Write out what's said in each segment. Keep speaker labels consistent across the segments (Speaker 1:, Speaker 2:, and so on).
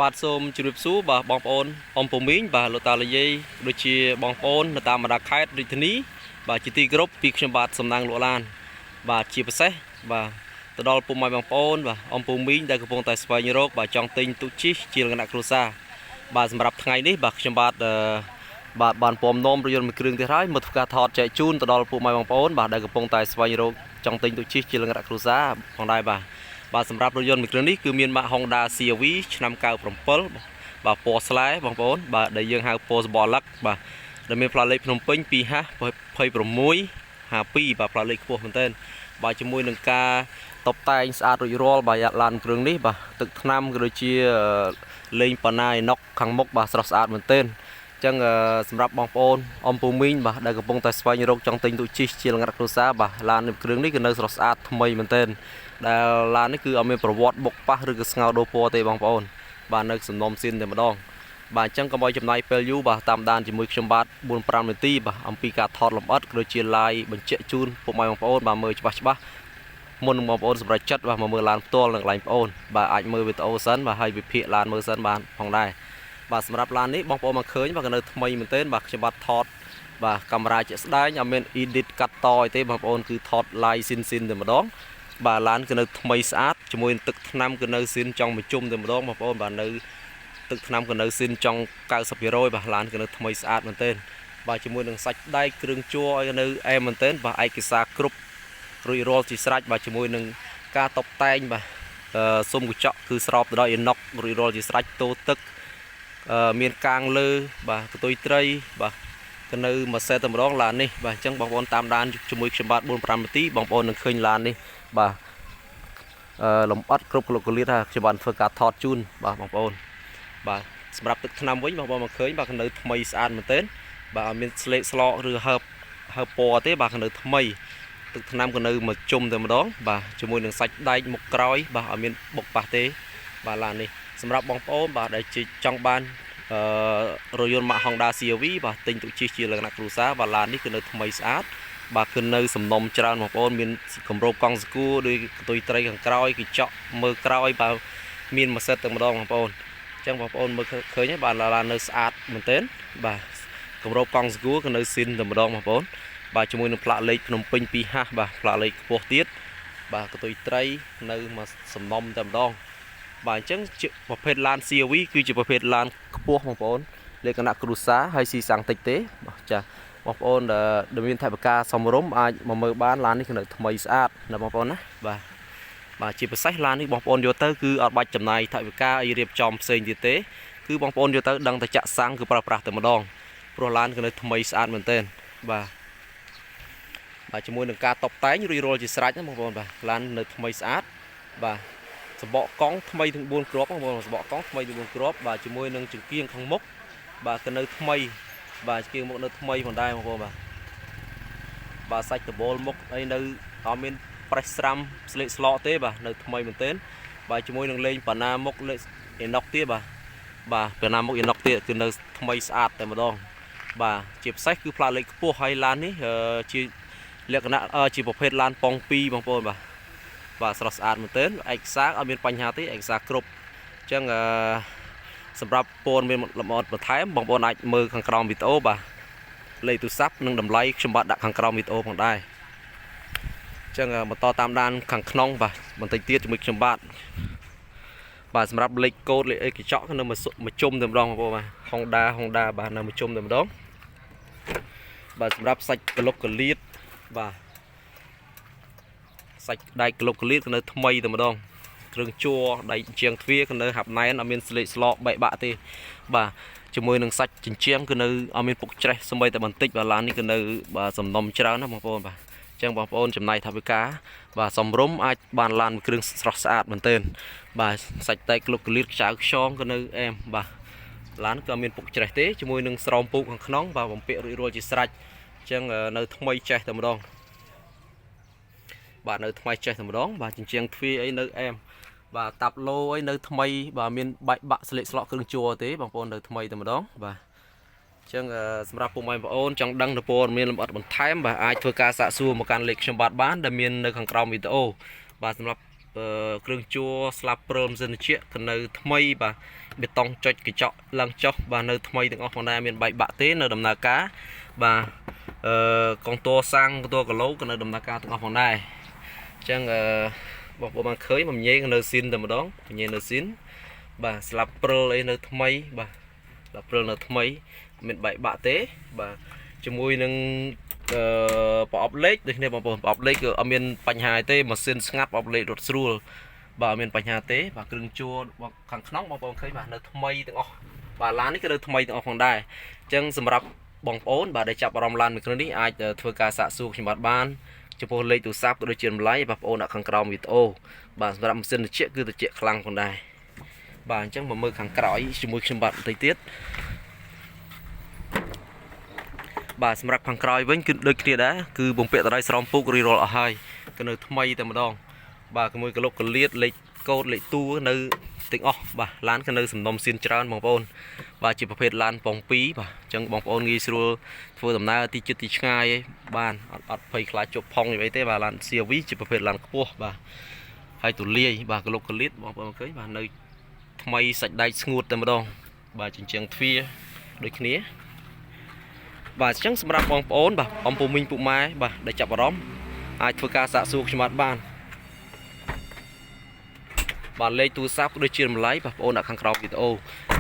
Speaker 1: បាទសូមជម្រាបសួរបាទបងប្អូនអ៊ំពូមីងបាទលោកតាលាយាយដូចជាបងប្អូននៅតាមបណ្ដាខេត្តរាជធានីបាទជាទីគោរពពីខ្ញុំបាទសំណាងលោកឡានបាទជាពិសេសបាទទៅដល់ពុកម៉ែបងប្អូនបាទអ៊ំពូមីងដែលកំពុងតែស្វែងរកបាទចង់ទិញទូកជីជាលក្ខណៈគ្រួសារបាទសម្រាប់ថ្ងៃនេះបាទខ្ញុំបាទបានពំនោមរថយន្តមួយគ្រឿងទៀតហើយមកធ្វើការថតចែកជូនទៅដល់ពុកម៉ែបងប្អូនបាទដែលកំពុងតែស្វែងរកចង់ទិញទូកជីជាលក្ខណៈគ្រួសារផងដែរបាទសម្រាប់រថយន្តមួយគ្រឿងនេះគឺមានម៉ាក Honda CR-V ឆ្នាំ97បាទពណ៌ស្លែបងប្អូនបាទដែលយើងហៅពណ៌សម្បល់លឹកបាទដែលមានផ្លាកលេខភ្នំពេញ 2H2652 បាទផ្លាកលេខខ្ពស់មែនទែនបាទជាមួយនឹងការតុបតែងស្អាតរួចរាល់បាទឡានគ្រឿងនេះបាទទឹកថ្នាំក៏ដូចជាលេងប៉ាណាអេណុកខាងមុខបាទស្រស់ស្អាតមែនទែនអញ្ចឹងសម្រាប់បងប្អូនអ៊ំពូមីងបាទដែលកំពុងតែស្វែងរកចង់ទិញទូកជីជាលក្ខណៈគ្រួសារបាទឡានគ្រឿងនេះគឺនៅស្រស់ស្អាតថ្មីមែនទែនដែលឡាននេះគឺអត់មានប្រវត្តិបុកប៉ះឬក៏ស្ងោរដូរពណ៌ទេបងប្អូនបាទនៅសំណុំស៊ីនតែម្ដងបាទអញ្ចឹងកុំឲ្យចំណាយពេលយូរបាទតាមដានជាមួយខ្ញុំបាទ 4-5 នាទីបាទអំពីការថតលម្អិតក៏ដូចជា live បញ្ជាក់ជូនពុកម៉ែបងប្អូនបាទមើលច្បាស់មុននឹងបងប្អូនសម្រេចចិត្តបាទមកមើលឡានផ្ទាល់នៅកន្លែងបងប្អូនបាទអាចមើលវីដេអូសិនបាទហើយវិភាគឡានមើលសិនបានផងដែរបាទសម្រាប់ឡាននេះបងប្អូនមកឃើញបាទក៏នៅថ្មីមែនទែនបាទខ្ញុំបាទថតបាទកាមេរ៉ាជាក់ស្ដែងអត់មាន edit កាត់តអីទេបងប្អូនគឺថត live ស៊ីនតែម្ដងបាទឡានគឺនៅថ្មីស្អាតជាមួយទឹកថ្នាំគឺនៅស៊ីនចង់មួយជុំតែម្ដងបងប្អូនបាទនៅទឹកថ្នាំគឺនៅស៊ីនចង់ 90% បាទឡានគឺនៅថ្មីស្អាតមែនទែនបាទជាមួយនឹងសាច់ដែកគ្រឿងជួរឲ្យនៅអែមមែនទែនបាទឯកសារគ្រប់រួចរាល់ជាស្រេចបាទជាមួយនឹងការតុបតែងបាទសុំកញ្ចក់គឺស្រោបទៅដោយអេណុករួចរាល់ជាស្រេចតូទឹកមានកាងលើបាទកតុយត្រីបាទទៅនៅមួយសេតតែម្ដងឡាននេះបាទអញ្ចឹងបងប្អូនតាមដានជាមួយខ្ញុំបាទ 4-5 នាទីបងប្អូននឹងឃើញឡាននេះបាទលំអិតគ្រប់លោកកលៀតថាខ្ញុំបានធ្វើការថតជូនបាទបងប្អូនបាទសម្រាប់ទឹកថ្នាំវិញបងប្អូនមកឃើញបាទនៅថ្មីស្អាតមែនទែនបាទអត់មានស្លេកស្លោកឬហើបពណ៌ទេបាទនៅថ្មីទឹកថ្នាំក៏នៅមកជុំតែម្ដងបាទជាមួយនឹងសាច់ដែកមុខក្រោយបាទអត់មានបុកប៉ះទេបាទឡាននេះសម្រាប់បងប្អូនបាទដែលចង់បានរថយន្តម៉ាក Honda CR-V បាទទិញទូកជីជាលក្ខណៈគ្រួសារបាទឡាននេះគឺនៅថ្មីស្អាតបាទគឺនៅសំណុំច្រើនបងប្អូនមានគម្របកង់ស្គូដោយកតុយត្រីខាងក្រោយកញ្ចក់មើលក្រោយបាទមានមួយសិតតែម្ដងបងប្អូនអញ្ចឹងបងប្អូនមើលឃើញបាទឡាននៅស្អាតមែនទែនបាទគម្របកង់ស្គូក៏នៅស៊ីនតែម្ដងបងប្អូនបាទជាមួយនឹងផ្លាកលេខភ្នំពេញ 2H បាទផ្លាកលេខខ្ពស់ទៀតបាទកតុយត្រីនៅមកសំណុំតែម្ដងបាទអញ្ចឹងប្រភេទឡាន CR-V គឺជាប្រភេទឡានខ្ពស់បងប្អូនលក្ខណៈគ្រួសារហើយស៊ីសាំងតិចទេបាទចាបងប្អូនដែលមានថវិកាសមរម្យអាចមកមើលបានឡាននេះគឺនៅថ្មីស្អាតណាបងប្អូនណាបាទជាពិសេសឡាននេះបងប្អូនយកទៅគឺអត់បាច់ចំណាយថវិកាឲ្យរៀបចំផ្សេងទៀតទេគឺបងប្អូនយកទៅដឹងតែចាក់សាំងគឺប្រើប្រាស់តែម្ដងព្រោះឡានគឺនៅថ្មីស្អាតមែនទែនបាទជាមួយនឹងការតុបតែងរួចរាល់ជាស្រេចណាបងប្អូនបាទឡាននៅថ្មីស្អាតបាទសំបកកង់ថ្មីទាំង4គ្រាប់បងប្អូនសំបកកង់ថ្មីទាំង4គ្រាប់បាទជាមួយនឹងចង្គៀងខាងមុខបាទក៏នៅថ្មីបាទចង្គៀងមុខនៅថ្មីផងដែរបងប្អូនបាទសាច់ដបូលមុខអីនៅអត់មានប្រេះស្រាំស្លេកស្លោកទេបាទនៅថ្មីមែនទែនបាទជាមួយនឹងលេងប៉ាណាមុខលេខអេណុកទៀតបាទប៉ាណាមុខអេណុកទៀតគឺនៅថ្មីស្អាតតែម្ដងបាទជាពិសេសគឺផ្លាកលេខខ្ពស់ហើយឡាននេះជាលក្ខណៈជាប្រភេទឡានប៉ង2បងប្អូនបាទស្រស់ស្អាតមែនទែនឯកសារអត់មានបញ្ហាទេឯកសារគ្រប់អញ្ចឹងសម្រាប់ព័ត៌មានលម្អិតបន្ថែមបងប្អូនអាចមើលខាងក្រោមវីដេអូបាទលេខទូរស័ព្ទនិងតម្លៃខ្ញុំបាទដាក់ខាងក្រោមវីដេអូផងដែរអញ្ចឹងបន្តតាមដានខាងក្នុងបាទបន្តិចទៀតជាមួយខ្ញុំបាទសម្រាប់លេខកូដលេខអីកញ្ចក់នៅមកជុំតែម្ដងបងប្អូនបាទ Honda បាទនៅមកជុំតែម្ដងបាទសម្រាប់សាច់ក្លុកកលៀតបាទសាច់ដែកក្លុកកលៀតគឺនៅថ្មីតែម្ដងគ្រឿងជួរដៃជាងទ្វារគឺនៅហាប់ណែនអត់មានស្លេកស្លោកបែកបាក់ទេបាទជាមួយនឹងសាច់ជញ្ជាំងគឺនៅអត់មានពុកច្រេះសម្បីតែបន្តិចបាទឡាននេះគឺនៅបាទសំណុំច្រើនណាបងប្អូនបាទអញ្ចឹងបងប្អូនចំណាយថវិកាបាទសំរុំអាចបានឡានមួយគ្រឿងស្រស់ស្អាតមែនទែនបាទសាច់ដែកក្លុកកលៀតខ្ចៅខ្យងគឺនៅអែមបាទឡានក៏មានពុកច្រេះទេជាមួយនឹងស្រោមពូកខាងក្នុងបាទបំពាក់រួចរាល់ជាស្រេចអញ្ចឹងនៅថ្មីចេះតែម្ដងបាទនៅថ្មីចេះតែម្ដងបាទជញ្ជាំងទ្វារអីនៅអែមបាទតាប់ឡូអីនៅថ្មីបាទមានបែកបាក់ស្លេកស្លោកគ្រឿងជួរទេបងប្អូននៅថ្មីតែម្ដងបាទអញ្ចឹងសម្រាប់ពុកម៉ែបងប្អូនចង់ដឹងទៅព័ត៌មានលម្អិតបន្ថែមបាទអាចធ្វើការសាកសួរមកកាន់លេខខ្ញុំបាទបានដែលមាននៅខាងក្រោមវីដេអូបាទសម្រាប់ គ្រឿងជួស្លាប់ព្រមសិនជាក៏នៅថ្មីបាទបេតុងចុចកញ្ចក់ឡើងចុះបាទនៅថ្មីទាំងអស់ផងដែរមានបែកបាក់ទេនៅដំណើរការបាទកងតួសាំងកងតួគីឡូក៏នៅដំណើរការទាំងអស់ផងដែរអញ្ចឹងបងប្អូនបានឃើញមកញ៉េនៅស៊ីនតែម្ដងញ៉េនៅស៊ីនបាទស្លាប់ព្រិលអីនៅថ្មីបាទស្លាប់ព្រិលនៅថ្មីមានបែកបាក់ទេបាទជាមួយនឹងប្រអប់លេខដូចនេះបងប្អូនប្រអប់លេខគឺអត់មានបញ្ហាទេម៉ាស៊ីនស្ងាត់ប្រអប់លេខរត់ស្រួលបាទអត់មានបញ្ហាទេបាទគ្រឿងជួលខាងក្នុងបងប្អូនឃើញបាទនៅថ្មីទាំងអស់បាទឡាននេះគឺនៅថ្មីទាំងអស់ផងដែរអញ្ចឹងសម្រាប់បងប្អូនបាទដែលចាប់អារម្មណ៍ឡានមួយគ្រឿងនេះអាចធ្វើការសាកសួរខ្ញុំបានចំពោះលេខទូរស័ព្ទក៏ដូចជាតម្លៃបងប្អូនដាក់ខាងក្រោមវីដេអូបាទសម្រាប់ម៉ាស៊ីនត្រជាក់គឺត្រជាក់ខ្លាំងផងដែរបាទអញ្ចឹងមកមើលខាងក្រោយជាមួយខ្ញុំបាទបន្តិចទៀតបាទសម្រាប់ខាងក្រោយវិញគឺដូចគ្នាដែរគឺបំពាក់តដៃស្រោមពូករីរលអស់ហើយគឺនៅថ្មីតែម្ដងបាទជាមួយកលុកកលៀតលេខកូដលេខតួនៅទាំងអស់បាទឡានគឺនៅសំណុំសៀនច្រើនបងប្អូនបាទជាប្រភេទឡានប៉ុង2បាទអញ្ចឹងបងប្អូនងាយស្រួលធ្វើដំណើរទីជិតទីឆ្ងាយបានអត់ភ័យខ្លាចជប់ផុងអីទេបាទឡាន CRV ជាប្រភេទឡានខ្ពស់បាទហើយទូលាយបាទកលុកកលៀតបងប្អូនឃើញបាទនៅថ្មីសាច់ដែកស្ងួតតែម្ដងបាទជញ្ជាំងទ្វារដូចគ្នាបាទអញ្ចឹងសម្រាប់បងប្អូនបាទអំពូមីងពុកម៉ែបាទដែលចាប់អារម្មណ៍អាចធ្វើការសាកសួរខ្ញុំបានបាទលេខទូរស័ព្ទដូចជាតម្លៃបងប្អូនដាក់ខាងក្រោមវីដេអូ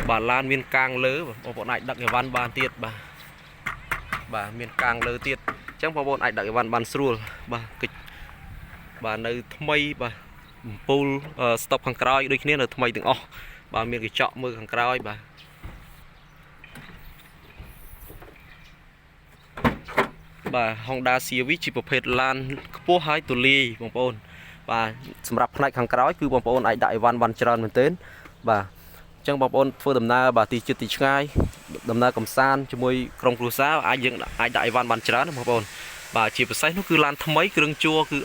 Speaker 1: បាទឡានមានកាងលើបងប្អូនអាចដឹកអីវ៉ាន់បានទៀតបាទមានកាងលើទៀតអញ្ចឹងបងប្អូនអាចដឹកអីវ៉ាន់បានស្រួលបាទគិចបាទនៅថ្មីបាទអំពូលស្តុបខាងក្រោយដូចគ្នានៅថ្មីទាំងអស់បាទមានកញ្ចក់មើលខាងក្រោយបាទ Honda CRV ជាប្រភេទឡានខ្ពស់ហើយទូលាយបងប្អូនបាទសម្រាប់ផ្នែកខាងក្រោយគឺបងប្អូនអាចដាក់អីវ៉ាន់បានច្រើនមែនទែនបាទអញ្ចឹងបងប្អូនធ្វើដំណើរបាទទីជិតទីឆ្ងាយដំណើរកំសាន្តជាមួយក្រុមគ្រួសារយើងអាចដាក់អីវ៉ាន់បានច្រើនបងប្អូនបាទជាពិសេសនោះគឺឡានថ្មីគ្រឿងជួលគឺ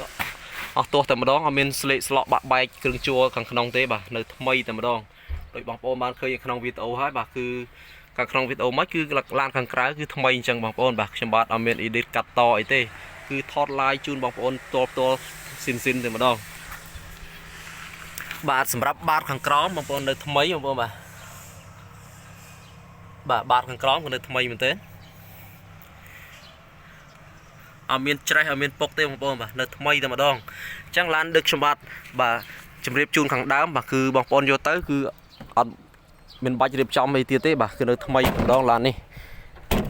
Speaker 1: អស់ទោះតែម្ដងអត់មានស្លេកស្លក់បាក់បែកគ្រឿងជួលខាងក្នុងទេបាទនៅថ្មីតែម្ដងដោយបងប្អូនបានឃើញក្នុងវីដេអូហើយបាទគឺខាងក្នុងវីដេអូមកគឺឡានខាងក្រៅគឺថ្មីអញ្ចឹងបងប្អូនបាទខ្ញុំបាទអត់មាន edit កាត់តអីទេគឺថត live ជូនបងប្អូនផ្ទាល់ស៊ីនតែម្ដងបាទសម្រាប់បាតខាងក្រោមបងប្អូននៅថ្មីបងប្អូនបាទបាតខាងក្រោមក៏នៅថ្មីមែនទេអត់មានច្រេះអត់មានពុកទេបងប្អូនបាទនៅថ្មីតែម្ដងអញ្ចឹងឡានដឹកខ្ញុំបាទជម្រាបជូនខាងដើមបាទគឺបងប្អូនយកទៅគឺអត់មានបាច់រៀបចំអីទៀតទេបាទគឺនៅថ្មីម្ដងឡាននេះ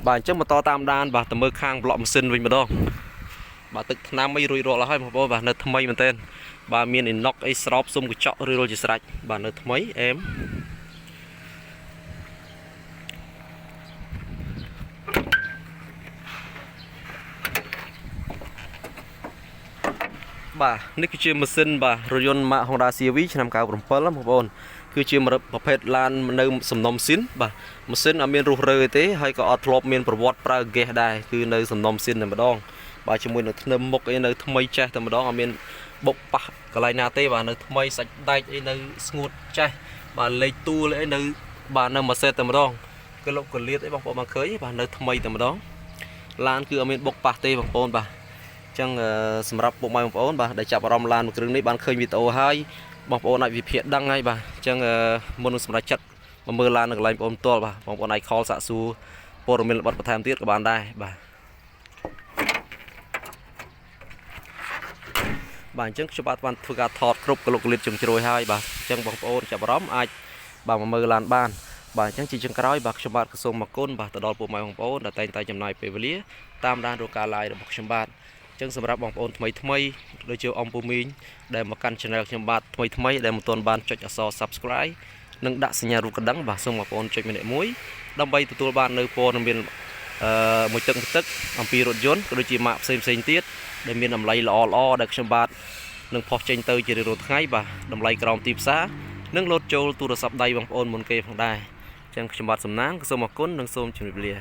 Speaker 1: បាទអញ្ចឹងបន្តតាមដានបាទទៅមើលខាងប្លុកម៉ាស៊ីនវិញម្ដងបាទទឹកថ្នាំអីរួចរាល់ហើយបងប្អូនបាទនៅថ្មីមែនទែនបាទមានអ៊ីណុកអីស្រោបសុំកញ្ចក់រួចរាល់ជាស្រេចបាទនៅថ្មីអែមបាទនេះគឺជាម៉ាស៊ីនបាទរថយន្តម៉ាក Honda CRV ឆ្នាំ97បងប្អូនគឺជាប្រភេទឡាននៅសំណុំស៊ីនបាទម៉ាស៊ីនអត់មានរុះរើទេហើយក៏អត់ធ្លាប់មានប្រវត្តិប្រើហ្គាសដែរគឺនៅសំណុំស៊ីនតែម្ដងបាទជាមួយនឹងធ្នឹមមុខអីនៅថ្មីចេះតែម្ដងអត់មានបុកប៉ះកន្លែងណាទេបាទនៅថ្មីសាច់ដែកអីនៅស្ងួតចេះបាទលេខតួអីនៅបាទនៅម៉ាសេតតែម្ដងកលុកកលៀតអីបងប្អូនបានឃើញបាទនៅថ្មីតែម្ដងឡានគឺអត់មានបុកប៉ះទេបងប្អូនបាទអញ្ចឹងសម្រាប់ពុកម៉ែបងប្អូនបាទដែលចាប់អារម្មណ៍ឡានមួយគ្រឿងនេះបានឃើញវីដេអូហើយបងប្អូនអាចវិភាគដឹងហើយបាទអញ្ចឹងមុននឹងសម្រេចចិត្តមកមើលឡាននៅកន្លែងបងប្អូនផ្ទាល់បាទបងប្អូនអាចខលសាកសួរព័ត៌មានលម្អិតបន្ថែមទៀតក៏បានដែរបាទបាទអញ្ចឹងខ្ញុំបាទបានធ្វើការថតគ្រប់កលុកកលៀតជំជ្រួយហើយបាទអញ្ចឹងបងប្អូនចាប់អារម្មណ៍អាចបាទមកមើលឡានបានបាទអញ្ចឹងជាចុងក្រោយបាទខ្ញុំបាទក៏សូមអរគុណបាទទៅដល់ពុកម៉ែបងប្អូនដែលតែងតែចំណាយពេលវេលាតាមដានរកការ live របស់ខ្ញុំបាទអញ្ចឹងសម្រាប់បងប្អូនថ្មីដូចជាអំពូមីងដែលមកកាន់ channel ខ្ញុំបាទថ្មីដែលមិនទាន់បានចុចអក្សរ subscribe និងដាក់សញ្ញារូបកណ្ដឹងបាទសូមបងប្អូនចុចម្នាក់មួយដើម្បីទទួលបាននៅព័ត៌មានមួយទឹកអំពីរថយន្តក៏ដូចជាម៉ាកផ្សេងទៀតដែលមានតម្លៃល្អដែលខ្ញុំបាទនឹងផុសចេញទៅជារៀងរាល់ថ្ងៃបាទតម្លៃក្រោមទីផ្សារនិងលោតចូលទូរស័ព្ទដៃបងប្អូនមុនគេផងដែរអញ្ចឹងខ្ញុំបាទសំណាងសូមអរគុណនិងសូមជម្រាបលា